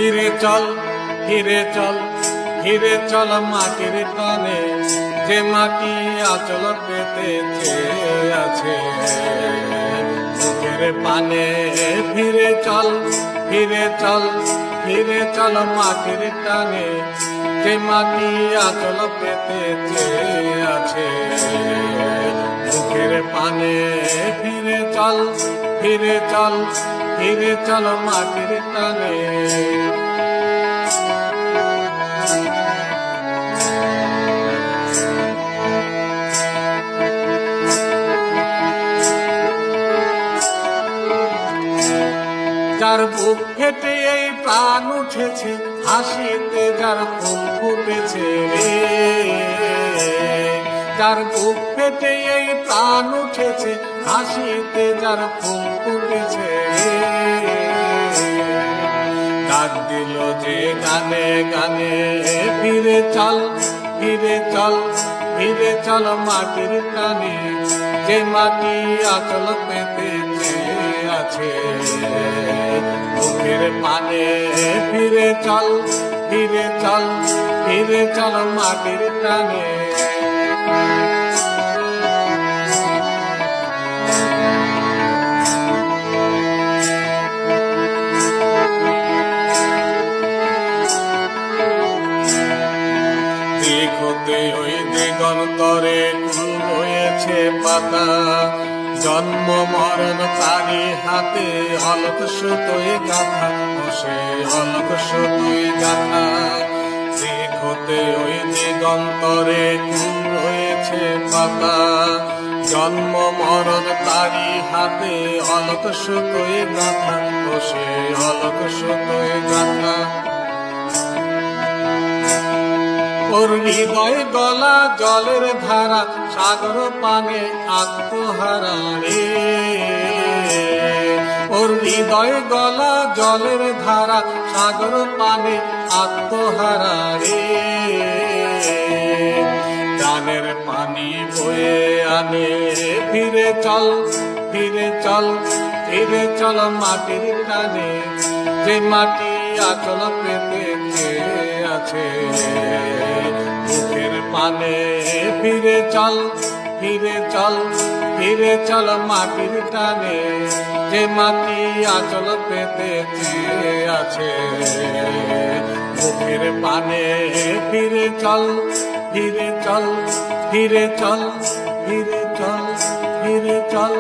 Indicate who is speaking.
Speaker 1: ফিরে চল ফিরে চল ফিরে চল মাটির টানে, যে মাটি আঁচল পেতে চেয়ে আছে বুকের পানে। ফিরে চল ফিরে চল ফিরে চল মাটির টানে, যে মাটি আঁচল পেতে চেয়ে আছে বুকের পানে। ফিরে চল ফিরে চল ফিরে চল মাটির টানে। যার বুক ফেটে এই প্রাণ উঠেছে, হাসিতে যার ফুল ফুটেছে রে। যার বুক ফেটে এই প্রাণ উঠেছে, হাসিতে যার ফুল ফুটেছে রে। ডাক দিল যে গানে গানে, ফিরে চল ফিরে চল ফিরে চল মাটির টানে, যে মাটি আঁচল পেতে আছে বুকের পানে। ফিরে চল ফিরে চল ফিরে চল মাটির টানে। দেখতে ওই দিগন্তরে কুল রয়েছে পাতা, জন্ম মরণ তারি হাতে অলক সুতোয় গাথা, বসে অলক সুতোয় গাথা। দেখতে ওই দিগন্তরে কুল রয়েছে পাতা, জন্ম মরণ তারি হাতে অলক সুতোয় গাথা, বসে অলক সুতোয় গাথা। ওর হৃদয় গলা জলের ধারা, সাগর পানে আত্মহারা রে। ওর হৃদয় গলা জলের ধারা, সাগর পানে আত্মহারা রে। প্রাণের পানি বয়ে আনে, ফিরে চল ফিরে চল ফিরে চল মাটির টানে, যে মাটি আঁচল পেতে আছে বুকের পানে। ফিরে চল ফিরে চল ফিরে চল মাটির টানে, যে মাটি আঁচল পেতে আছে বুকের পানে। ফিরে চল ফিরে চল ফিরে চল ফিরে চল ফিরে চল।